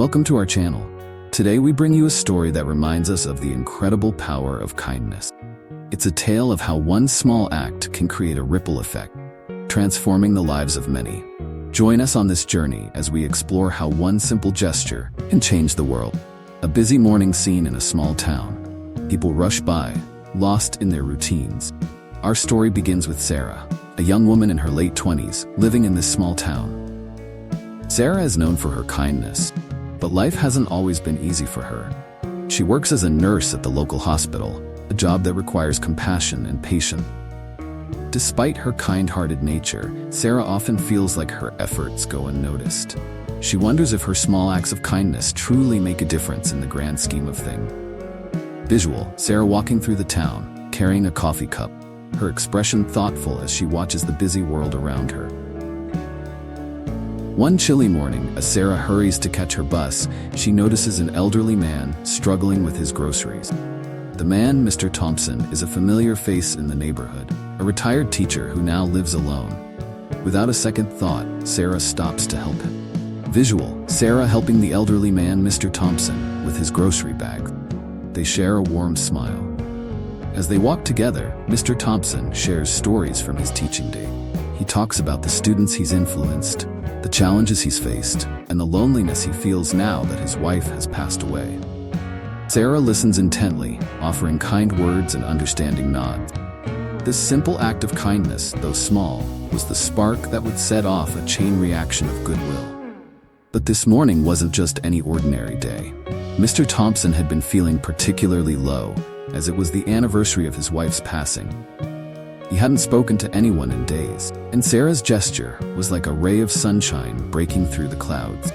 Welcome to our channel. Today we bring you a story that reminds us of the incredible power of kindness. It's a tale of how one small act can create a ripple effect, transforming the lives of many. Join us on this journey as we explore how one simple gesture can change the world. A busy morning scene in a small town. People rush by, lost in their routines. Our story begins with Sarah, a young woman in her late 20s, living in this small town. Sarah is known for her kindness, but life hasn't always been easy for her. She works as a nurse at the local hospital, a job that requires compassion and patience. Despite her kind-hearted nature, Sarah often feels like her efforts go unnoticed. She wonders if her small acts of kindness truly make a difference in the grand scheme of things. Visual: Sarah walking through the town, carrying a coffee cup, her expression thoughtful as she watches the busy world around her. One chilly morning, as Sarah hurries to catch her bus, she notices an elderly man struggling with his groceries. The man, Mr. Thompson, is a familiar face in the neighborhood, a retired teacher who now lives alone. Without a second thought, Sarah stops to help him. Visual: Sarah helping the elderly man, Mr. Thompson, with his grocery bag. They share a warm smile. As they walk together, Mr. Thompson shares stories from his teaching day. He talks about the students he's influenced, the challenges he's faced, and the loneliness he feels now that his wife has passed away. Sarah listens intently, offering kind words and understanding nods. This simple act of kindness, though small, was the spark that would set off a chain reaction of goodwill. But this morning wasn't just any ordinary day. Mr. Thompson had been feeling particularly low, as it was the anniversary of his wife's passing. He hadn't spoken to anyone in days, and Sarah's gesture was like a ray of sunshine breaking through the clouds.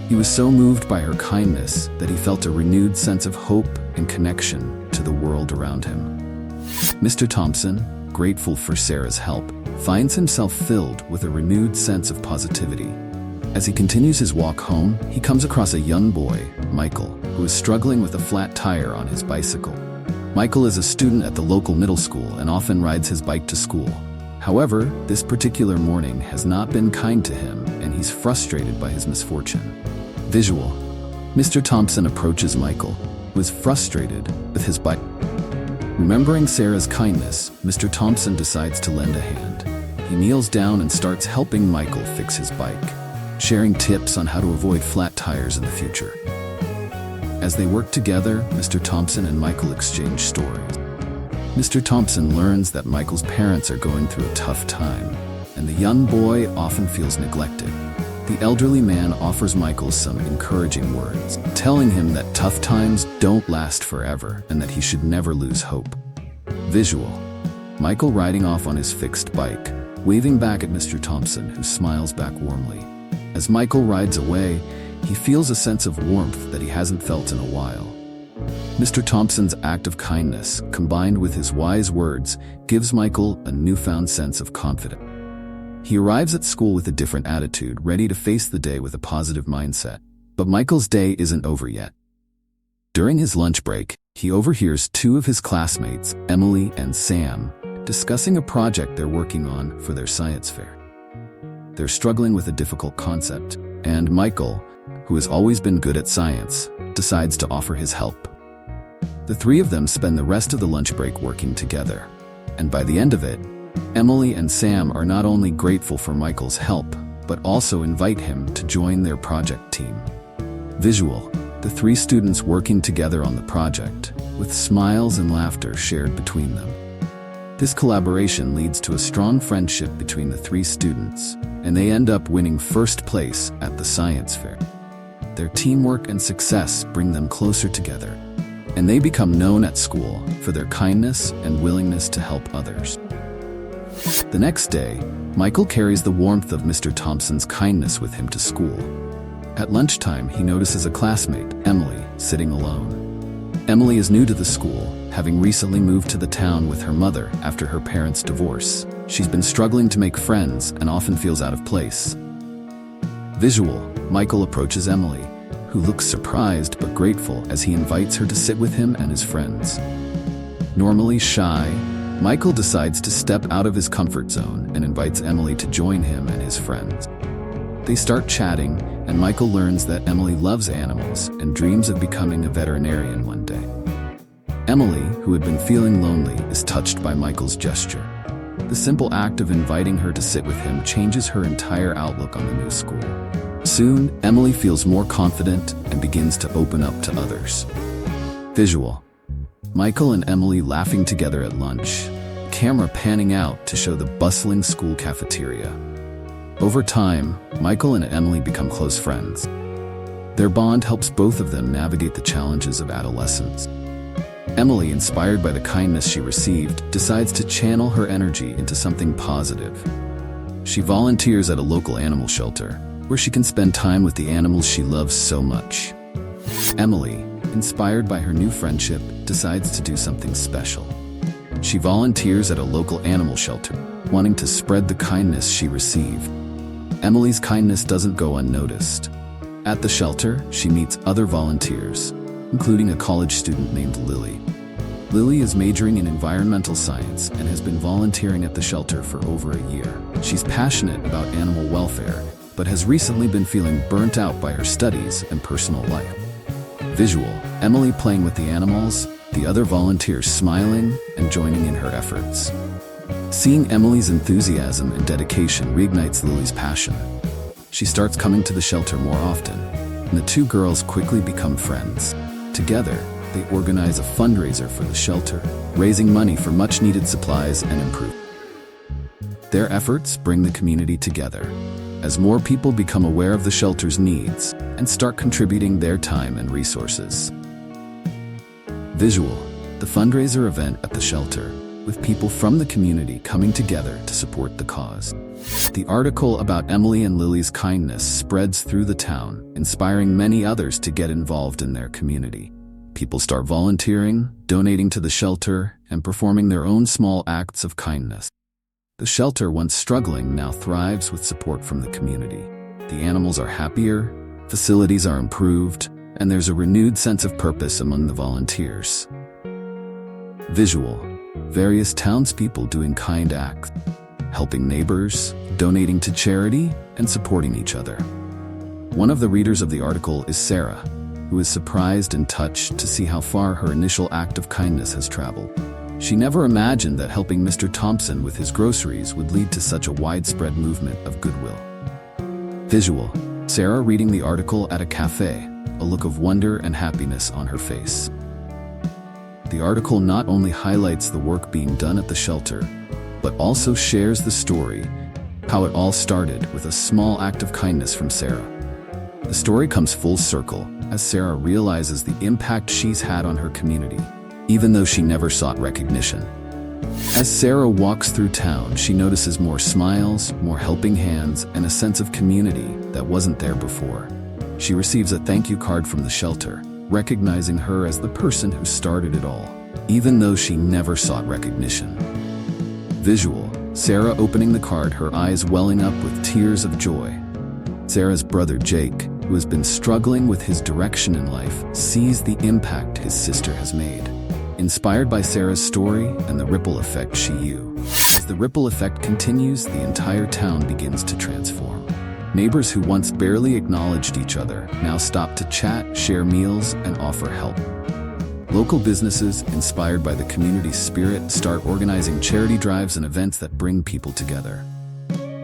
He was so moved by her kindness that he felt a renewed sense of hope and connection to the world around him. Mr. Thompson, grateful for Sarah's help, finds himself filled with a renewed sense of positivity. As he continues his walk home, he comes across a young boy, Michael, who is struggling with a flat tire on his bicycle. Michael is a student at the local middle school and often rides his bike to school. However, this particular morning has not been kind to him, and he's frustrated by his misfortune. Visual: Mr. Thompson approaches Michael, who is frustrated with his bike. Remembering Sarah's kindness, Mr. Thompson decides to lend a hand. He kneels down and starts helping Michael fix his bike, sharing tips on how to avoid flat tires in the future. As they work together, Mr. Thompson and Michael exchange stories. Mr. Thompson learns that Michael's parents are going through a tough time, and the young boy often feels neglected. The elderly man offers Michael some encouraging words, telling him that tough times don't last forever and that he should never lose hope. Visual: Michael riding off on his fixed bike, waving back at Mr. Thompson, who smiles back warmly. As Michael rides away, he feels a sense of warmth that he hasn't felt in a while. Mr. Thompson's act of kindness, combined with his wise words, gives Michael a newfound sense of confidence. He arrives at school with a different attitude, ready to face the day with a positive mindset. But Michael's day isn't over yet. During his lunch break, he overhears two of his classmates, Emily and Sam, discussing a project they're working on for their science fair. They're struggling with a difficult concept, and Michael, who has always been good at science, decides to offer his help. The three of them spend the rest of the lunch break working together, and by the end of it, Emily and Sam are not only grateful for Michael's help, but also invite him to join their project team. Visual: the three students working together on the project, with smiles and laughter shared between them. This collaboration leads to a strong friendship between the three students, and they end up winning first place at the science fair. Their teamwork and success bring them closer together, and they become known at school for their kindness and willingness to help others. The next day, Michael carries the warmth of Mr. Thompson's kindness with him to school. At lunchtime, he notices a classmate, Emily, sitting alone. Emily is new to the school, having recently moved to the town with her mother after her parents' divorce. She's been struggling to make friends and often feels out of place. Visual: Michael approaches Emily, who looks surprised but grateful as he invites her to sit with him and his friends. Normally shy, Michael decides to step out of his comfort zone and invites Emily to join him and his friends. They start chatting, and Michael learns that Emily loves animals and dreams of becoming a veterinarian one day. Emily, who had been feeling lonely, is touched by Michael's gesture. The simple act of inviting her to sit with him changes her entire outlook on the new school. Soon, Emily feels more confident and begins to open up to others. Visual: Michael and Emily laughing together at lunch, camera panning out to show the bustling school cafeteria. Over time, Michael and Emily become close friends. Their bond helps both of them navigate the challenges of adolescence. Emily, inspired by the kindness she received, decides to channel her energy into something positive. She volunteers at a local animal shelter, where she can spend time with the animals she loves so much. Emily, inspired by her new friendship, decides to do something special. She volunteers at a local animal shelter, wanting to spread the kindness she received. Emily's kindness doesn't go unnoticed. At the shelter, she meets other volunteers, including a college student named Lily. Lily is majoring in environmental science and has been volunteering at the shelter for over a year. She's passionate about animal welfare, but has recently been feeling burnt out by her studies and personal life. Visual: Emily playing with the animals, the other volunteers smiling and joining in her efforts. Seeing Emily's enthusiasm and dedication reignites Lily's passion. She starts coming to the shelter more often, and the two girls quickly become friends. Together, they organize a fundraiser for the shelter, raising money for much-needed supplies and improvements. Their efforts bring the community together, as more people become aware of the shelter's needs and start contributing their time and resources. Visual: the fundraiser event at the shelter, with people from the community coming together to support the cause. The article about Emily and Lily's kindness spreads through the town, inspiring many others to get involved in their community. People start volunteering, donating to the shelter, and performing their own small acts of kindness. The shelter, once struggling, now thrives with support from the community. The animals are happier, facilities are improved, and there's a renewed sense of purpose among the volunteers. Visual: various townspeople doing kind acts, helping neighbors, donating to charity, and supporting each other. One of the readers of the article is Sarah, who is surprised and touched to see how far her initial act of kindness has traveled. She never imagined that helping Mr. Thompson with his groceries would lead to such a widespread movement of goodwill. Visual: Sarah reading the article at a cafe, a look of wonder and happiness on her face. The article not only highlights the work being done at the shelter, but also shares the story, how it all started with a small act of kindness from Sarah. The story comes full circle as Sarah realizes the impact she's had on her community, even though she never sought recognition. As Sarah walks through town, she notices more smiles, more helping hands, and a sense of community that wasn't there before. She receives a thank you card from the shelter, recognizing her as the person who started it all, even though she never sought recognition. Visual: Sarah opening the card, her eyes welling up with tears of joy. Sarah's brother Jake, who has been struggling with his direction in life, sees the impact his sister has made. Inspired by Sarah's story and the ripple effect she used. As the ripple effect continues, the entire town begins to transform. Neighbors who once barely acknowledged each other now stop to chat, share meals, and offer help. Local businesses, inspired by the community's spirit, start organizing charity drives and events that bring people together.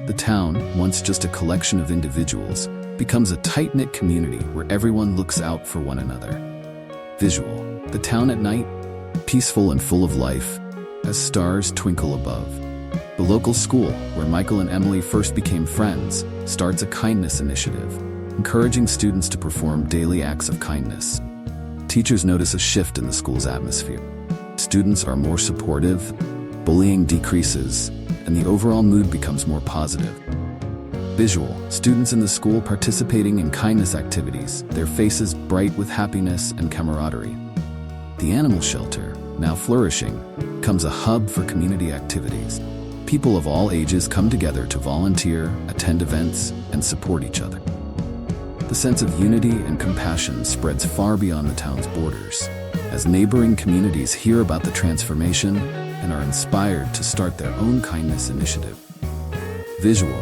The town, once just a collection of individuals, becomes a tight-knit community where everyone looks out for one another. Visual: the town at night, peaceful and full of life, as stars twinkle above. The local school, where Michael and Emily first became friends, starts a kindness initiative, encouraging students to perform daily acts of kindness. Teachers notice a shift in the school's atmosphere. Students are more supportive, bullying decreases, and the overall mood becomes more positive. Visual: students in the school participating in kindness activities, their faces bright with happiness and camaraderie. The animal shelter, now flourishing, becomes a hub for community activities. People of all ages come together to volunteer, attend events, and support each other. The sense of unity and compassion spreads far beyond the town's borders, as neighboring communities hear about the transformation and are inspired to start their own kindness initiative. Visual: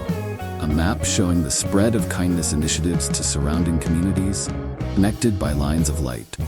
a map showing the spread of kindness initiatives to surrounding communities, connected by lines of light.